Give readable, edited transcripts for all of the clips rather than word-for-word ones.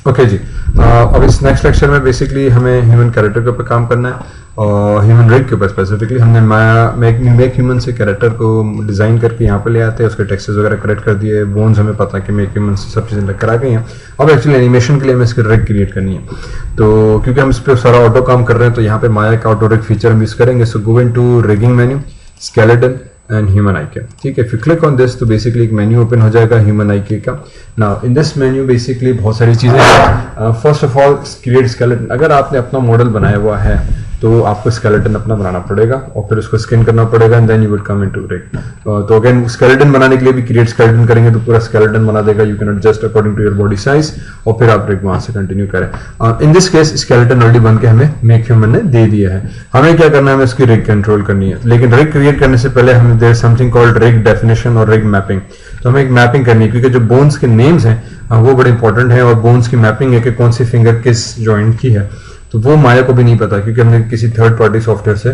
Okay जी, अब इस next lecture में बेसिकली हमें ह्यूमन कैरेक्टर के ऊपर काम करना है और ह्यूमन रिग के ऊपर स्पेसिफिकली हमने मेक ह्यूमन से कैरेक्टर को डिज़ाइन करके यहाँ पे ले आते हैं, उसके टेक्सचर्स वगैरह करेक्ट कर दिए, बोन्स हमें पता है कि मेक ह्यूमन से सब चीज़ें लग कर आ गई हैं। अब एक्चुअली एनिमेशन के लिए हमें इसकी रिग क्रिएट करनी है, तो क्योंकि हम इस पर सारा ऑटो काम कर रहे हैं तो यहाँ पे माया का ऑटो रिग फीचर हम यूज़ करेंगे। So go into rigging menu, skeleton and human IK, ठीक है। if you click on this तो बेसिकली एक मेन्यू ओपन हो जाएगा human IK का। Now in this menu basically बहुत सारी चीज़ें हैं। First of all create skeleton, अगर आपने अपना मॉडल बनाया हुआ है तो आपको स्केलेटन अपना बनाना पड़ेगा और फिर उसको स्कैन करना पड़ेगा and then you would come into rig. तो अगेन स्केलेटन बनाने के लिए भी क्रिएट स्केलेटन करेंगे तो पूरा स्केलेटन बना देगा, you can adjust according to your body size और फिर आप रिग वहां से कंटिन्यू करें। In this case skeleton already बन के हमें मेक ह्यूमन ने दे दिया है, हमें क्या करना है, हमें उसकी रिग कंट्रोल करनी है। लेकिन रिग क्रिएट करने से पहले हमें there something called rig definition और रिग मैपिंग, तो हमें एक मैपिंग करनी है क्योंकि जो बोन्स के नेम्स हैं वो बड़े इंपॉर्टेंट है और बोन्स की मैपिंग है कि कौन सी फिंगर किस जॉइंट की है, तो वो माया को भी नहीं पता क्योंकि हमने किसी थर्ड पार्टी सॉफ्टवेयर से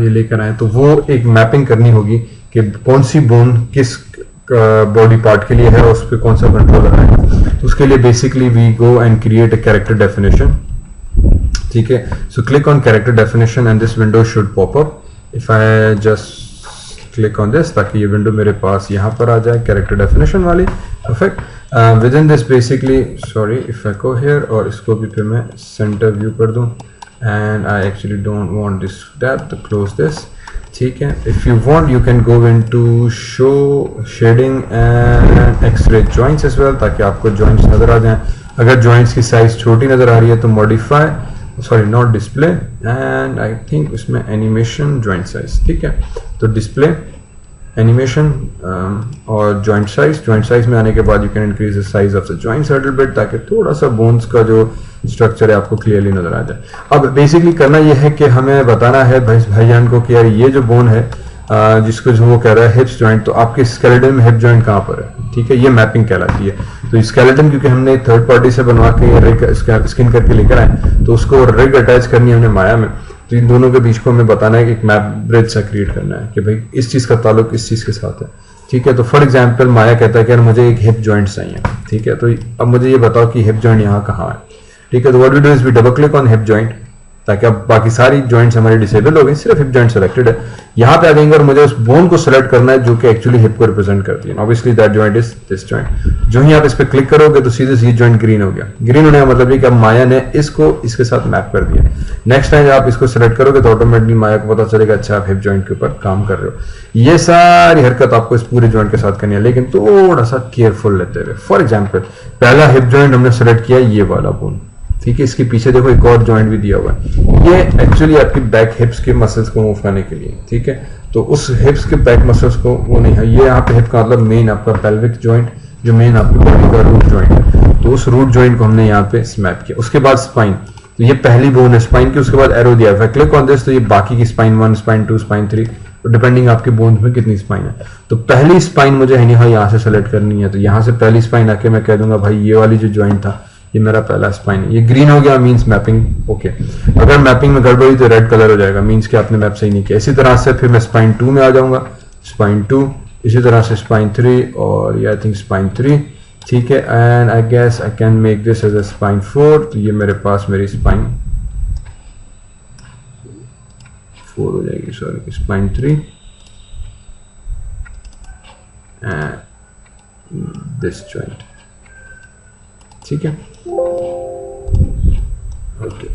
ये लेकर आए। तो वो एक मैपिंग करनी होगी कि कौन सी बोन किस बॉडी पार्ट के लिए है और उस पर कौन सा कंट्रोलर है। तो उसके लिए basically we go and create a character definition, ठीक है। So click on character definition and this window should pop up. If I just click on this ताकि ये विंडो मेरे पास यहाँ पर आ जाए कैरेक्टर डेफिनेशन वाली, perfect. With in this basically sorry if I go here और इसको भी फिर मैं सेंटर व्यू कर दूं and I actually don't want this that, तो क्लोज दिस, ठीक है। If you want you can go into show shading and x-ray joints as well ताकि आपको जॉइंट्स नजर आ जाएं। अगर जॉइंट्स की साइज छोटी नजर आ रही है तो modify sorry not display and I think इसमें एनिमेशन जॉइंट साइज, ठीक है। तो डिस्प्ले एनिमेशन और जॉइंट साइज में आने के बाद you can increase the size of the joints a little bit ताकि थोड़ा सा बोन्स का जो स्ट्रक्चर है आपको क्लियरली नजर आ जाए। अब बेसिकली करना यह है कि हमें बताना है भाईजान को कि यार ये जो बोन है जिसको जो वो कह रहा है हिप्स जॉइंट, तो आपके स्केलेटन में हिप जॉइंट कहाँ पर है, ठीक है। ये मैपिंग कहलाती है। तो स्केलेटन क्योंकि हमने थर्ड पार्टी से बनवा के रिग स्किन करके लेकर आए तो उसको रिग अटैच करनी है हमने माया में, तो इन दोनों के बीच को हमें बताना है कि एक मैप ब्रिज सा क्रिएट करना है कि भाई इस चीज का ताल्लुक इस चीज के साथ है, ठीक है। तो फॉर एग्जांपल माया कहता है कि यार मुझे एक हिप जॉइंट चाहिए, ठीक है। तो अब मुझे ये बताओ कि हिप जॉइंट यहाँ कहाँ है, ठीक है। तो what we do is we double click on hip joint ताकि अब बाकी सारी जॉइंट्स हमारी डिसेबल हो गई, सिर्फ हिप जॉइंट सेलेक्टेड है। यहाँ पे आ जाएंगे और मुझे उस बोन को सेलेक्ट करना है जो कि एक्चुअली हिप को रिप्रेजेंट करती है। Obviously that joint is this joint. जो ही आप इस पे क्लिक करोगे तो सीधे ये जॉइंट ग्रीन हो गया। ग्रीन होने का मतलब है कि अब माया ने इसको इसके साथ मैप कर दिया। नेक्स्ट टाइम आप इसको सेलेक्ट करोगे तो ऑटोमेटिकली माया को पता चलेगा अच्छा आप हिप जॉइंट के ऊपर काम कर रहे हो। ये सारी हरकत आपको इस पूरे जॉइंट के साथ करनी है लेकिन थोड़ा सा केयरफुल लेते हुए। फॉर एग्जाम्पल पहला हिप जॉइंट हमने सेलेक्ट किया ये वाला बोन, ठीक है। इसके पीछे देखो एक और जॉइंट भी दिया हुआ है, ये एक्चुअली आपकी बैक हिप्स के मसल्स को मूव करने के लिए, ठीक है। तो उस हिप्स के बैक मसल्स को वो नहीं है, ये यहाँ पे हिप का मतलब मेन आपका पेल्विक जॉइंट जो मेन आपकी बॉडी का रूट जॉइंट है, तो उस रूट जॉइंट को हमने यहाँ पे स्मैप किया। उसके बाद स्पाइन, तो ये पहली बोन है स्पाइन की, उसके बाद एरो दिया है। क्लिक ऑन दिस तो ये बाकी की स्पाइन 1, स्पाइन 2, स्पाइन 3 डिपेंडिंग आपके बोन्स में कितनी स्पाइन है। तो पहली स्पाइन मुझे यहाँ से सेलेक्ट करनी है, तो यहाँ से पहली स्पाइन आके मैं कह दूंगा भाई ये वाली जो जॉइंट था ये मेरा पहला स्पाइन है। ये ग्रीन हो गया मींस मैपिंग ओके। अगर मैपिंग में गड़बड़ी तो रेड कलर हो जाएगा मींस कि आपने मैप सही नहीं किया। इसी तरह से फिर मैं स्पाइन 2 में आ जाऊंगा, स्पाइन 2, इसी तरह से स्पाइन 3 और ये आई थिंक स्पाइन 3, ठीक है। And I guess I can make this as a spine 4, तो ये मेरे पास मेरी स्पाइन 4 हो जाएगी, sorry spine 3 and this joint, ठीक है।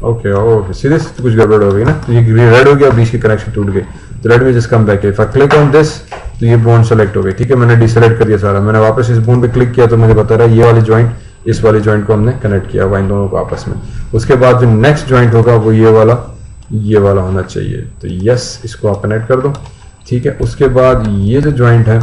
ओके ओके सीधे कुछ गड़बड़ हो गई ना, तो ये रेड हो गया, बीच की कनेक्शन टूट गई, तो रेड में just come back. If I click on this तो ये बोन सेलेक्ट हो गई, ठीक है। मैंने डिसेलेक्ट कर दिया सारा, मैंने वापस इस बोन पे क्लिक किया तो मुझे बता रहा है ये वाली जॉइंट इस वाली जॉइंट को हमने कनेक्ट किया हुआ इन दोनों को आपस में। उसके बाद जो नेक्स्ट जॉइंट होगा वो ये वाला होना चाहिए, तो यस इसको आप कनेक्ट कर दो, ठीक है। उसके बाद ये जो जॉइंट है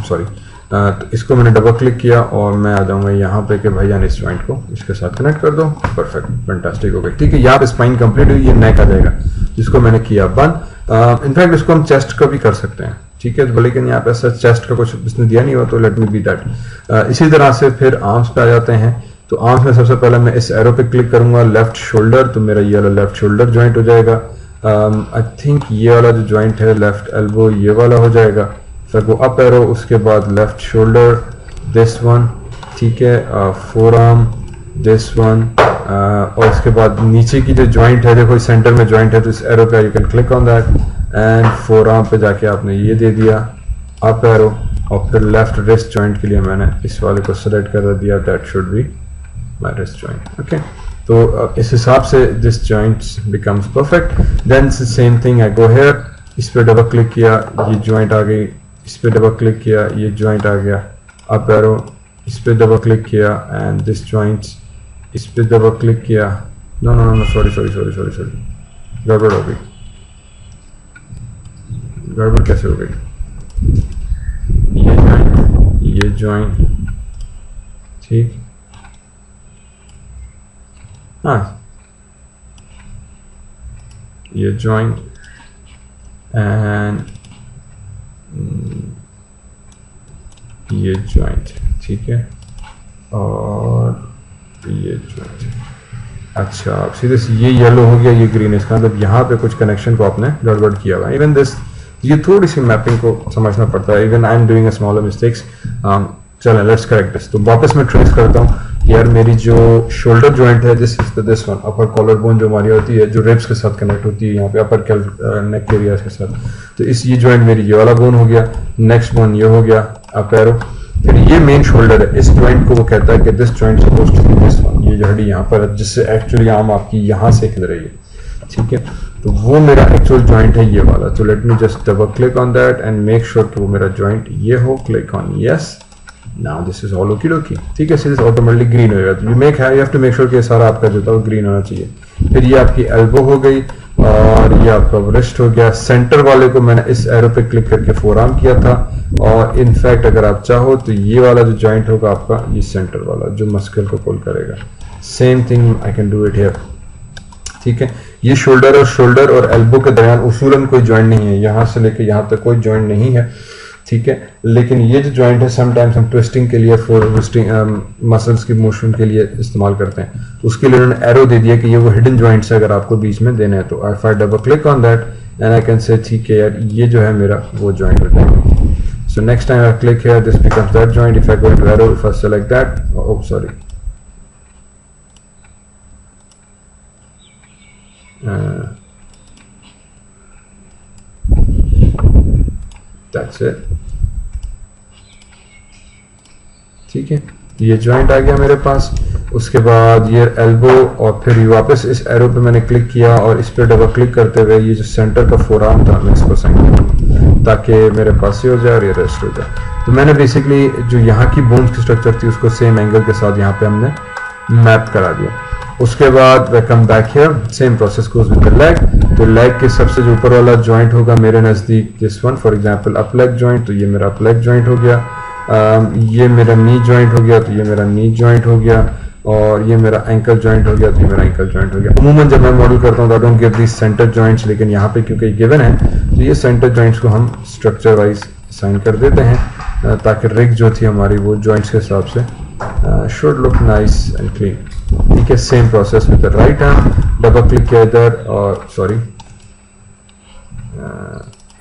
सॉरी तो इसको मैंने डबल क्लिक किया और मैं आ जाऊंगा यहाँ पे कि भाई इस जॉइंट को इसके साथ कनेक्ट कर दो, परफेक्ट फैंटास्टिक हो गया, ठीक है। यहाँ पे स्पाइन कंप्लीट हुई, ये नेक आ जाएगा जिसको मैंने किया बंद। इनफैक्ट इसको हम चेस्ट का भी कर सकते हैं, ठीक है, लेकिन यहाँ पे ऐसा चेस्ट का कुछ इसने दिया नहीं हुआ तो लेट मी बी दैट। इसी तरह से फिर आर्म्स पे आ जाते हैं, तो आर्म्स में सबसे पहले मैं इस एरो पे क्लिक करूंगा, लेफ्ट शोल्डर, तो मेरा ये वाला लेफ्ट शोल्डर जॉइंट हो जाएगा। आई थिंक ये वाला जो जॉइंट है लेफ्ट एल्बो ये वाला हो जाएगा। फिर वो अप एरो, उसके बाद लेफ्ट शोल्डर दिस वन, ठीक है, फोर आर्म दिस वन, और इसके बाद नीचे की जो जॉइंट है, देखो सेंटर में जॉइंट है तो इस एरो पे you can click on that and four arm पे जाके आपने ये दे दिया अप एरो, और फिर लेफ्ट रिस्ट जॉइंट के लिए मैंने इस वाले को सेलेक्ट कर दिया, that should be my wrist joint. Okay, तो इस हिसाब से this joints becomes perfect. Then same thing I go here, इस पे डबल क्लिक किया, ये जॉइंट आ गई, इस पे डबल क्लिक किया, ये जॉइंट आ गया, अप एरो, इस पे डबल क्लिक किया एंड दिस जॉइंट्स, इस पे डबल क्लिक किया, no no no sorry sorry sorry sorry sorry, गड़बड़ हो गई, गड़बड़ कैसे हो गई, ये जॉइंट, ठीक, हाँ ये जॉइंट एंड ये जॉइंट, ठीक है, और ये जॉइंट। अच्छा, अब सीधे से ये येलो हो गया, ये ग्रीन है, इसका मतलब यहाँ पे कुछ कनेक्शन को आपने गड़बड़ किया हुआ है। इवन दिस, ये थोड़ी सी मैपिंग को समझना पड़ता है, even I am doing a smaller mistakes. चलो लेट्स करेक्ट दिस। तो वापस मैं ट्रेस करता हूँ यार, मेरी जो शोल्डर जॉइंट है this one, upper collar bone जो हमारी होती है, जो रिब्स के साथ कनेक्ट होती है यहाँ पे अपर नेक एरिया के साथ, तो इस ये जॉइंट मेरी ये वाला बोन हो गया, नेक्स्ट बोन ये हो गया, अप एरो, फिर ये मेन शोल्डर है, इस जॉइंट को वो कहता है कि this joint supposed to be this one, ये जो हड्डी यहाँ पर है जिससे एक्चुअली आर्म आपकी यहाँ से खिल रही है, ठीक है, तो वो मेरा एक्चुअल जॉइंट है ये वाला। तो let me just double click on that and make sure कि वो मेरा जॉइंट ये हो, click on yes, now this is all okey dokey, ठीक है, सीधे ऑटोमेटिकली ग्रीन हो जाएगा। You have to make sure कि सारा आपका जो था वो ग्रीन होना चाहिए। फिर ये आपकी एल्बो हो गई और ये आपका रिस्ट हो गया। सेंटर वाले को मैंने इस एरो पे क्लिक करके फोर आर्म किया था, और इनफैक्ट अगर आप चाहो तो ये वाला जो जॉइंट होगा आपका, ये सेंटर वाला जो मस्कल को पुल करेगा, same thing I can do it here, ठीक है। ये शोल्डर और एल्बो के दरमियान उसूलन कोई जॉइंट नहीं है, यहाँ से लेके यहाँ तक कोई जॉइंट नहीं है, ठीक है, लेकिन ये जो जॉइंट है समटाइम्स हम ट्विस्टिंग के लिए, फॉर ट्विस्टिंग मसल्स की मोशन के लिए इस्तेमाल करते हैं, तो उसके लिए उन्होंने एरो दे दिया कि ये वो हिडन जॉइंट्स है, अगर आपको बीच में देना है तो if I double click on that and I can say ठीक है यार ये जो है मेरा वो जॉइंट हो जाएगा। So next time I click here, this becomes that joint, if I go into arrow, if I select that, oh sorry, that's it, ठीक है, ये जॉइंट आ गया मेरे पास। उसके बाद ये एल्बो, और फिर वापस इस एरो पे मैंने क्लिक किया और इस पे डबल क्लिक करते हुए ये जो सेंटर का फोर आर्म था मैं इसको साइन करूँ ताकि मेरे पास ये हो जाए और ये रेस्ट हो जाए। तो मैंने बेसिकली जो यहाँ की बोन्स की स्ट्रक्चर थी उसको सेम एंगल के साथ यहाँ पे हमने मैप करा दिया। उसके बाद we come back here, same process goes with the leg. तो लेग के सबसे जो ऊपर वाला जॉइंट होगा मेरे नज़दीक this one, for example up leg joint, तो ये मेरा अप लेग जॉइंट हो गया। ये मेरा नी जॉइंट हो गया, तो ये मेरा नी जॉइंट हो गया। और ये मेरा एंकल जॉइंट हो गया, तो ये मेरा एंकल जॉइंट हो गया। अमूमन जब मैं मॉडल करता हूँ तो I don't give these center joints, लेकिन यहाँ पे क्योंकि गिवन है तो ये सेंटर जॉइंट्स को हम स्ट्रक्चर वाइज साइन कर देते हैं ताकि रिग जो थी हमारी वो जॉइंट्स के हिसाब से should look nice and clean. ठीक है, same process with the right hand, double click किया इधर और सॉरी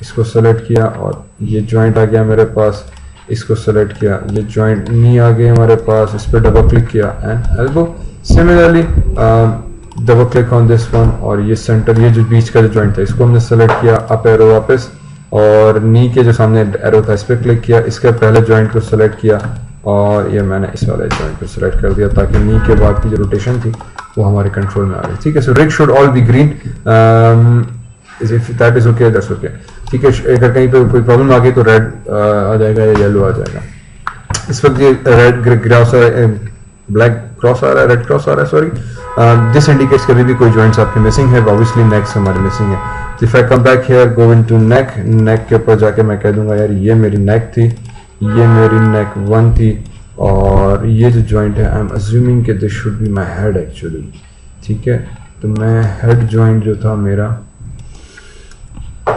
इसको सेलेक्ट किया और ये जॉइंट आ गया मेरे पास, इसको सेलेक्ट किया, ये जॉइंट नी आ गए हमारे पास, इस पर डबल क्लिक किया and elbow. Similarly double click on this one और ये सेंटर, ये जो बीच का जो जॉइंट था इसको हमने सेलेक्ट किया, अप एरो वापस, और नी के जो सामने एरो था इस पर क्लिक किया, इसके पहले जॉइंट को सेलेक्ट किया और ये मैंने इस वाले जॉइंट को सेलेक्ट कर दिया ताकि नी के बाद की जो रोटेशन थी वो हमारे कंट्रोल में आ गई। ठीक है, so rig should all be green, if that is okay that's okay. ठीक है, अगर कहीं पे कोई प्रॉब्लम आ गई तो रेड आ जाएगा या येलो आ जाएगा। इस वक्त ये रेड क्रॉस आ रहा है, ब्लैक क्रॉस आ रहा है, रेड क्रॉस आ रहा है, सॉरी, दिस इंडिकेट्स कभी भी कोई जॉइंट्स आपके मिसिंग है, ऑब्वियसली नेक्स हमारे मिसिंग है। तो if I come back here, go into neck, neck के ऊपर जाके मैं कह दूंगा यार ये मेरी नेक थी, ये मेरी नेक वन थी, और ये जो जॉइंट है आई एम अज्यूमिंग कि this should be my head actually. ठीक है, तो मैं हेड जॉइंट जो था मेरा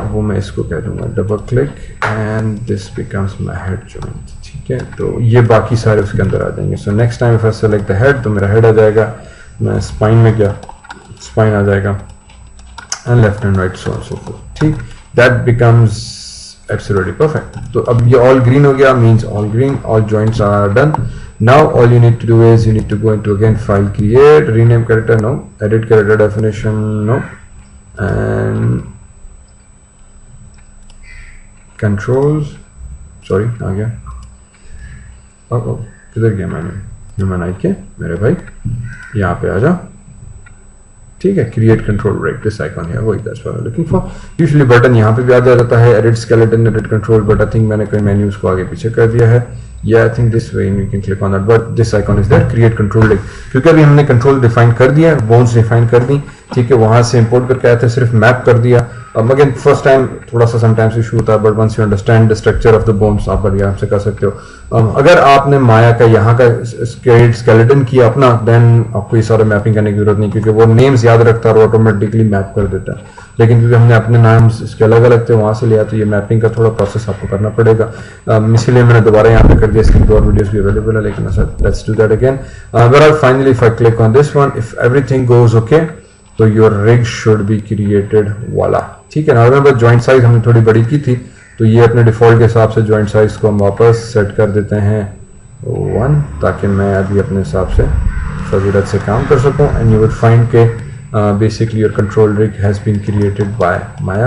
वो मैं इसको कह दूंगा double click and this becomes my head joint. ठीक है, तो ये बाकी सारे उसके अंदर आ जाएंगे। So next time if I select the head तो मेरा हेड आ जाएगा, मैं स्पाइन में गया स्पाइन आ जाएगा and left and right so so fourth. ठीक, दैट बिकम्स एब्सोल्युटली परफेक्ट। तो अब ये ऑल ग्रीन हो गया, means all green, all joints are done. Now all you need to do is you need to go into again file, create, rename character, no, edit character definition, no, and controls, sorry आ गया, किधर गया मैंने, human आई के मेरे भाई यहाँ पे आ जाओ, ठीक है, create control break, this icon है वही, that's what I am looking for. Usually button यहाँ पे भी आ जाता है, edit skeleton, edit control, but I think मैंने कोई मेन्यूज को आगे पीछे कर दिया है, या I think this way you can click on that, but this icon is that create control break, क्योंकि अभी हमने कंट्रोल डिफाइन कर दिया, बोन्स डिफाइन कर दी, ठीक है, वहां से इंपोर्ट करके आए थे, सिर्फ मैप कर दिया। अब अगेन फर्स्ट टाइम थोड़ा सा समटाइम्स इशू होता है, but once you understand the structure of the bones आप बढ़िया से कर सकते हो। अगर आपने माया का यहाँ का स्केलेटन किया अपना, देन आपको ये सारा मैपिंग करने की जरूरत नहीं, क्योंकि वो नेम्स याद रखता है और ऑटोमेटिकली मैप कर देता है। लेकिन क्योंकि हमने अपने नाम इसके अलग अलग थे वहां से लिया, तो ये मैपिंग का थोड़ा प्रोसेस आपको करना पड़ेगा, इसीलिए मैंने दोबारा यहाँ पे कर दिया। इसकी और वीडियोस भी अवेलेबल है, लेकिन लेट्स डू दैट अगेन। बहरहाल finally if I click on this one, if everything goes okay, तो your rig should be created वाला, ठीक है ना। रिमेंबर जॉइंट साइज हमने थोड़ी बड़ी की थी, तो ये अपने डिफॉल्ट के हिसाब से जॉइंट साइज को हम वापस सेट कर देते हैं 1, ताकि मैं अभी अपने हिसाब से फजीलत से काम कर सकूं। एंड यू विल फाइंड के basically your control rig has been created by Maya.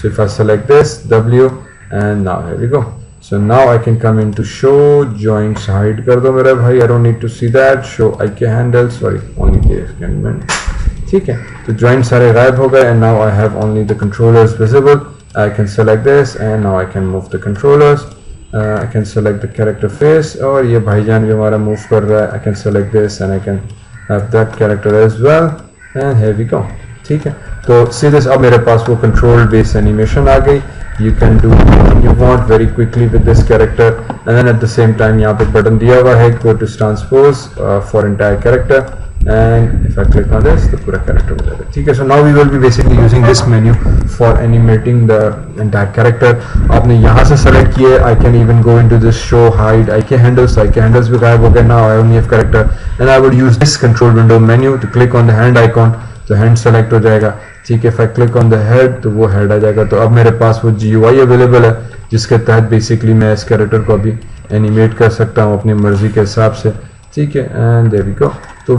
So if I select this W, and now here we go. So now I can come into show joints, hide कर दो मेरा भाई, I don't need to see that, show IK handles, sorry only the experiment, ठीक है। तो joints सारे गायब हो गए, and now I have only the controllers visible. I can select this and now I can move the controllers. I can select the character face, और ये भाईजान भी हमारा move कर रहा है। I can select this and I can have that character as well. And here we go, ठीक है। तो see this, अब मेरे पास वो control based animation आ गई। You can do anything you want very quickly with this character, and then at the same time यहाँ पे button दिया हुआ है go to stance pose for entire character, and if I click on this तो पूरा character हो जाएगा, ठीक है। So now we will be basically using this menu for animating the entire character। आपने यहाँ से select किए, I can even go into this show hide IK handles भी गायब हो गए। Now I only have character and I would use this control window menu to click on the hand icon, तो hand select हो जाएगा, ठीक है। if I click on the head तो वो head आ जाएगा। तो अब मेरे पास वो GUI अवेलेबल है, जिसके तहत बेसिकली मैं इस कैरेक्टर को अभी एनिमेट कर सकता हूँ अपनी मर्जी के हिसाब से, ठीक है। And there we go. तो